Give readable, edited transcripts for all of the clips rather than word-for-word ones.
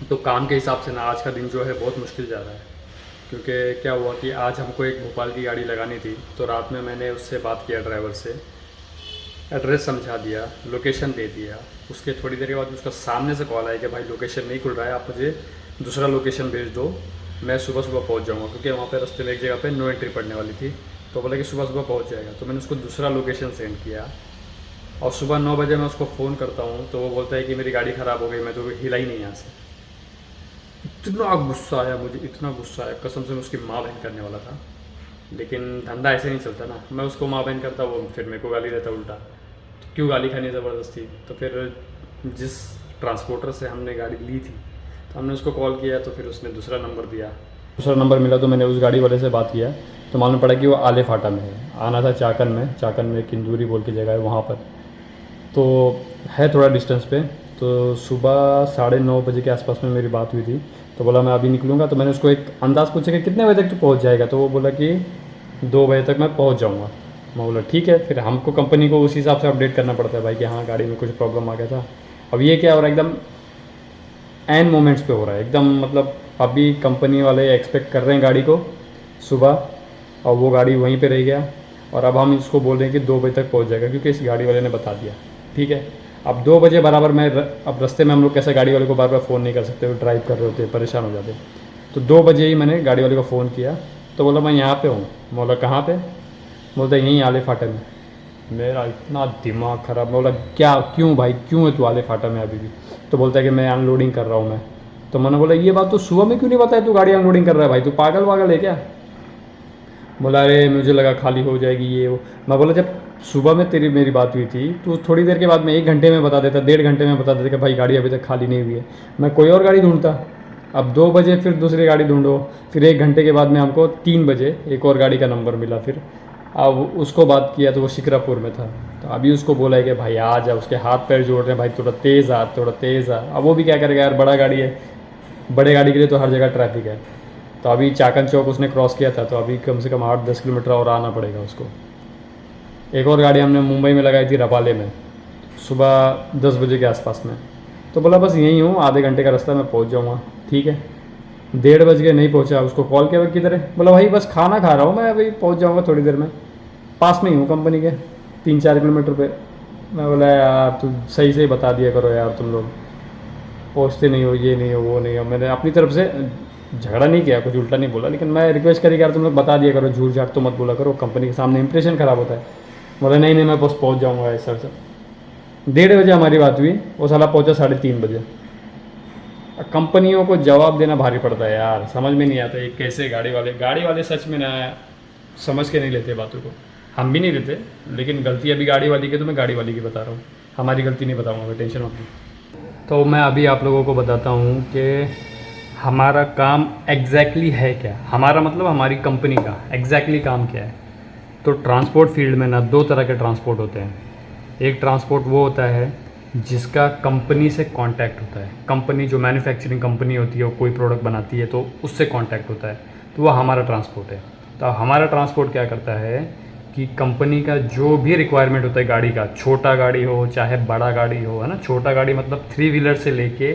तो काम के हिसाब से ना आज का दिन जो है बहुत मुश्किल जा रहा है, क्योंकि क्या हुआ कि आज हमको एक भोपाल की गाड़ी लगानी थी। तो रात में मैंने उससे बात किया ड्राइवर से, एड्रेस समझा दिया, लोकेशन दे दिया। उसके थोड़ी देर के बाद उसका सामने से कॉल आया कि भाई लोकेशन नहीं खुल रहा है, आप मुझे दूसरा लोकेशन भेज दो, मैं सुबह सुबह पहुंच जाऊंगा, क्योंकि वहाँ पे रास्ते में एक जगह पे नो एंट्री पड़ने वाली थी। तो बोला कि सुबह सुबह पहुंच जाएगा। तो मैंने उसको दूसरा लोकेशन सेंड किया, और सुबह 9 बजे मैं उसको फ़ोन करता हूँ तो वो बोलता है कि मेरी गाड़ी ख़राब हो गई, मैं तो हिला ही नहीं यहाँ से। इतना गुस्सा आया मुझे, इतना गुस्सा आया, कसम से मैं उसकी माँ बहन करने वाला था। लेकिन धंधा ऐसे नहीं चलता ना, मैं उसको माँ बहन करता, वो फिर मेरे को गाली देता उल्टा। तो क्यों गाली खानी ज़बरदस्ती। तो फिर जिस ट्रांसपोर्टर से हमने गाड़ी ली थी, तो हमने उसको कॉल किया, तो फिर उसने दूसरा नंबर दिया। दूसरा नंबर मिला तो मैंने उस गाड़ी वाले से बात किया, तो मालूम पड़ा कि वो आले फाटा में है, आना था चाकन में किंदूरी बोल के जगह है वहाँ पर। तो है थोड़ा डिस्टेंस पे। तो सुबह 9:30 बजे के आसपास में मेरी बात हुई थी। तो बोला मैं अभी निकलूँगा। तो मैंने उसको एक अंदाज़ पूछा कि कितने बजे तक तू पहुँच जाएगा। तो वो बोला कि 2 बजे तक मैं पहुँच जाऊँगा। मैं बोला ठीक है। फिर हमको कंपनी को उस हिसाब से अपडेट करना पड़ता है भाई कि हाँ गाड़ी में कुछ प्रॉब्लम आ गया था। अब ये क्या हो रहा है, एकदम एन मोमेंट्स पे हो रहा है एकदम, मतलब अभी कंपनी वाले एक्सपेक्ट कर रहे हैं गाड़ी को सुबह, और वो गाड़ी वहीं पे रह गया। और अब हम इसको बोल रहे हैं कि 2 बजे तक पहुंच जाएगा, क्योंकि इस गाड़ी वाले ने बता दिया। ठीक है, अब 2 बजे बराबर अब रास्ते में हम लोग कैसे गाड़ी वाले को बार बार फ़ोन नहीं कर सकते, वो ड्राइव कर रहे होते, परेशान हो जाते। तो 2 बजे ही मैंने गाड़ी वाले को फ़ोन किया। तो बोला मैं यहाँ पे हूँ। बोला कहाँ पे। बोलता यहीं आले फाटक में। मेरा इतना दिमाग ख़राब। मैं बोला क्या, क्यों भाई, क्यों है तू आले फाटा में अभी भी। तो बोलता है कि मैं अनलोडिंग कर रहा हूँ मैं। तो मैंने बोला ये बात तो सुबह में क्यों नहीं बताया, तू गाड़ी अनलोडिंग कर रहा है भाई, तू पागल वागल है क्या। बोला अरे मुझे लगा खाली हो जाएगी ये वो। मैं बोला जब सुबह में तेरी मेरी बात हुई थी तो थोड़ी देर के बाद में 1 घंटे में बता देता, 1.5 घंटे में बता देता कि भाई गाड़ी अभी तक खाली नहीं हुई है, मैं कोई और गाड़ी ढूंढता। अब 2 बजे फिर दूसरी गाड़ी ढूंढो। फिर 1 घंटे के बाद में हमको 3 बजे एक और गाड़ी का नंबर मिला। फिर अब उसको बात किया तो वो शिक्रापुर में था। तो अभी उसको बोला है कि भाई आ जा, उसके हाथ पैर जोड़ रहे हैं भाई, थोड़ा तेज़ आ, थोड़ा तेज़ आ। अब वो भी क्या करेगा यार, बड़ा गाड़ी है, बड़े गाड़ी के लिए तो हर जगह ट्रैफिक है। तो अभी चाकन चौक उसने क्रॉस किया था, तो अभी कम से कम 8-10 किलोमीटर और आना पड़ेगा उसको। एक और गाड़ी हमने मुंबई में लगाई थी रबाले में, सुबह 10 बजे के आसपास में। तो बोला बस यहीं हूँ, आधे घंटे का रास्ता, मैं पहुँच जाऊँगा। ठीक है, 1:30 बजे नहीं पहुँचा। उसको कॉल किया भाई किधर है। बोला भाई बस खाना खा रहा हूँ मैं, अभी पहुँच जाऊँगा थोड़ी देर में, पास में ही हूँ कंपनी के, 3-4 किलोमीटर पे। मैं बोला यार तू सही से ही बता दिया करो यार, तुम लोग पहुँचते नहीं हो, ये नहीं हो वो नहीं हो। मैंने अपनी तरफ से झगड़ा नहीं किया, कुछ उल्टा नहीं बोला, लेकिन मैं रिक्वेस्ट करी कि यार तुम लोग बता दिया करो, झूठ झाट तो मत बोला करो, कंपनी के सामने इंप्रेशन ख़राब होता है। बोला नहीं नहीं मैं बस पहुँच जाऊँगा ऐसा सर। 1:30 बजे हमारी बात हुई, वो साला पहुँचा 3:30 बजे। कंपनियों को जवाब देना भारी पड़ता है यार, समझ में नहीं आता ये कैसे गाड़ी वाले सच में ना समझ के नहीं लेते बातों को। हम भी नहीं लेते, लेकिन गलती अभी गाड़ी वाली की, तो मैं गाड़ी वाली की बता रहा हूँ, हमारी गलती नहीं बताऊँगा, टेंशन मत लो। तो मैं अभी आप लोगों को बताता हूँ कि हमारा काम एग्जैक्टली है क्या, हमारा मतलब हमारी कंपनी का एग्जैक्टली काम क्या है। तो ट्रांसपोर्ट फील्ड में ना 2 तरह के ट्रांसपोर्ट होते हैं। एक ट्रांसपोर्ट वो होता है जिसका कंपनी से कांटेक्ट होता है, कंपनी जो मैन्युफैक्चरिंग कंपनी होती है वो कोई प्रोडक्ट बनाती है तो उससे कांटेक्ट होता है, तो वो हमारा ट्रांसपोर्ट है। तो हमारा ट्रांसपोर्ट क्या करता है कि कंपनी का जो भी रिक्वायरमेंट होता है गाड़ी का, छोटा गाड़ी हो चाहे बड़ा गाड़ी हो, है ना, छोटा गाड़ी मतलब 3 व्हीलर से लेके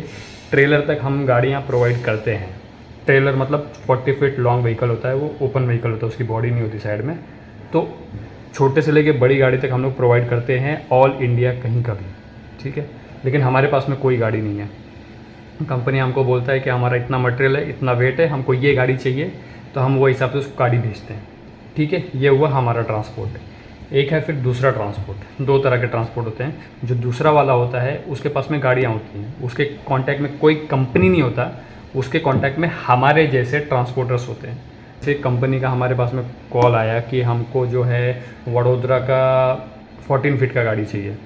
ट्रेलर तक हम गाड़ियाँ प्रोवाइड करते हैं। ट्रेलर मतलब 40 फीट लॉन्ग व्हीकल होता है, वो ओपन व्हीकल होता है, उसकी बॉडी नहीं होती साइड में। तो छोटे से लेके बड़ी गाड़ी तक हम लोग प्रोवाइड करते हैं ऑल इंडिया कहीं का भी। ठीक है, लेकिन हमारे पास में कोई गाड़ी नहीं है। कंपनी हमको बोलता है कि हमारा इतना मटेरियल है, इतना वेट है, हमको ये गाड़ी चाहिए, तो हम वो हिसाब से उसको गाड़ी भेजते हैं। ठीक है, ये हुआ हमारा ट्रांसपोर्ट। एक है फिर दूसरा ट्रांसपोर्ट। 2 तरह के ट्रांसपोर्ट होते हैं। जो दूसरा वाला होता है उसके पास में गाड़ियाँ होती हैं, उसके कांटेक्ट में कोई कंपनी नहीं होता, उसके कांटेक्ट में हमारे जैसे ट्रांसपोर्टर्स होते हैं। जैसे कंपनी का हमारे पास में कॉल आया कि हमको जो है वडोदरा का 14 फीट का गाड़ी चाहिए।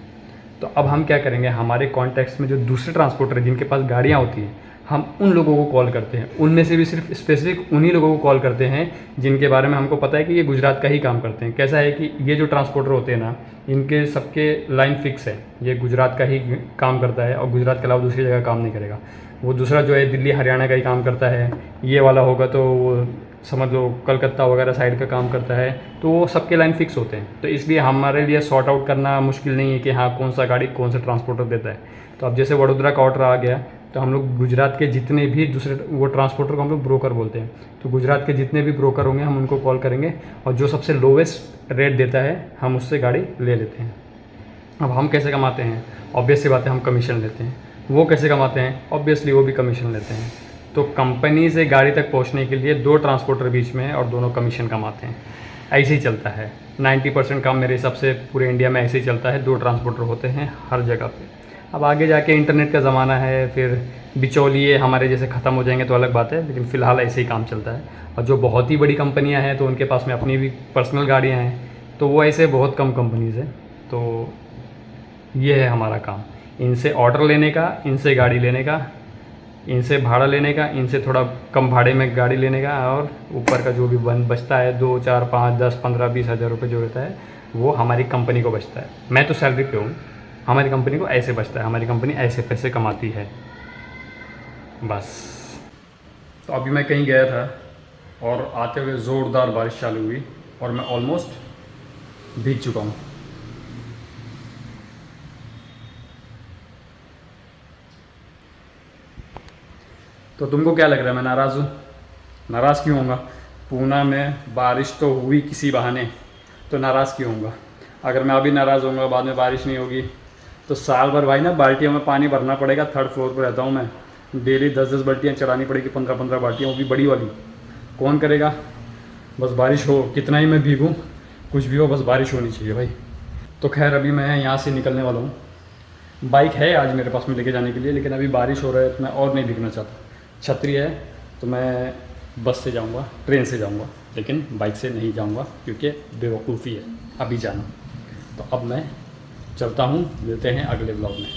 तो अब हम क्या करेंगे, हमारे कॉन्टैक्ट्स में जो दूसरे ट्रांसपोर्टर हैं जिनके पास गाड़ियाँ होती हैं, हम उन लोगों को कॉल करते हैं। उनमें से भी सिर्फ स्पेसिफिक उन्हीं लोगों को कॉल करते हैं जिनके बारे में हमको पता है कि ये गुजरात का ही काम करते हैं। कैसा है कि ये जो ट्रांसपोर्टर होते हैं ना, इनके सबके लाइन फिक्स है, ये गुजरात का ही काम करता है और गुजरात के अलावा दूसरी जगह काम नहीं करेगा। वो दूसरा जो है दिल्ली हरियाणा का ही काम करता है, ये वाला होगा तो वो समझ लो कलकत्ता वगैरह साइड का काम करता है। तो वो सबके लाइन फिक्स होते हैं, तो इसलिए हमारे लिए सॉर्ट आउट करना मुश्किल नहीं है कि हाँ कौन सा गाड़ी कौन सा ट्रांसपोर्टर देता है। तो अब जैसे वडोदरा का ऑर्डर आ गया, तो हम लोग गुजरात के जितने भी दूसरे वो ट्रांसपोर्टर को हम लोग ब्रोकर बोलते हैं, तो गुजरात के जितने भी ब्रोकर होंगे हम उनको कॉल करेंगे और जो सबसे लोवेस्ट रेट देता है हम उससे गाड़ी ले लेते हैं। अब हम कैसे कमाते हैं? ऑब्वियस सी बात है, हम कमीशन लेते हैं। वो कैसे कमाते हैं? ऑब्वियसली वो भी कमीशन लेते हैं। तो कंपनी से गाड़ी तक पहुंचने के लिए 2 ट्रांसपोर्टर बीच में है और दोनों कमीशन कमाते हैं। ऐसे ही चलता है। 90% काम मेरे हिसाब से पूरे इंडिया में ऐसे ही चलता है, 2 ट्रांसपोर्टर होते हैं हर जगह पे। अब आगे जाके इंटरनेट का ज़माना है, फिर बिचौलिए हमारे जैसे ख़त्म हो जाएंगे तो अलग बात है, लेकिन फ़िलहाल ऐसे ही काम चलता है। और जो बहुत ही बड़ी कंपनियाँ हैं तो उनके पास में अपनी भी पर्सनल गाड़ियाँ हैं, तो वो ऐसे बहुत कम कंपनीज़ हैं। तो ये है हमारा काम, इनसे ऑर्डर लेने का, इनसे गाड़ी लेने का, इनसे भाड़ा लेने का, इनसे थोड़ा कम भाड़े में गाड़ी लेने का, और ऊपर का जो भी बचता है 2, 4, 5, 10, 15, 20 हज़ार रुपये जो रहता है वो हमारी कंपनी को बचता है। मैं तो सैलरी पे हूँ, हमारी कंपनी को ऐसे बचता है, हमारी कंपनी ऐसे पैसे कमाती है बस। तो अभी मैं कहीं गया था और आते हुए ज़ोरदार बारिश चालू हुई और मैं ऑलमोस्ट भीग चुका हूँ। तो तुमको क्या लग रहा है, मैं नाराज़ हूँ? नाराज़ क्यों होऊंगा? पूना में बारिश तो हुई किसी बहाने, तो नाराज़ क्यों होऊंगा? अगर मैं अभी नाराज़ होऊंगा, बाद में बारिश नहीं होगी, तो साल भर भाई ना बाल्टियों में पानी भरना पड़ेगा। 3rd फ्लोर पर रहता हूँ मैं, डेली 10-10 बाल्टियाँ चढ़ानी पड़ेगी, 15-15 बाल्टियाँ, वो भी बड़ी वाली। कौन करेगा? बस बारिश हो, कितना ही मैं भीगूँ, कुछ भी हो, बस बारिश होनी चाहिए भाई। तो खैर अभी मैं यहाँ से निकलने वाला हूँ। बाइक है आज मेरे पास में लेके जाने के लिए, लेकिन अभी बारिश हो रहा है तो मैं और नहीं भीगना चाहता। छतरी है तो मैं बस से जाऊंगा, ट्रेन से जाऊंगा, लेकिन बाइक से नहीं जाऊंगा क्योंकि बेवकूफ़ी है अभी जाना। तो अब मैं चलता हूँ, मिलते हैं अगले ब्लॉग में।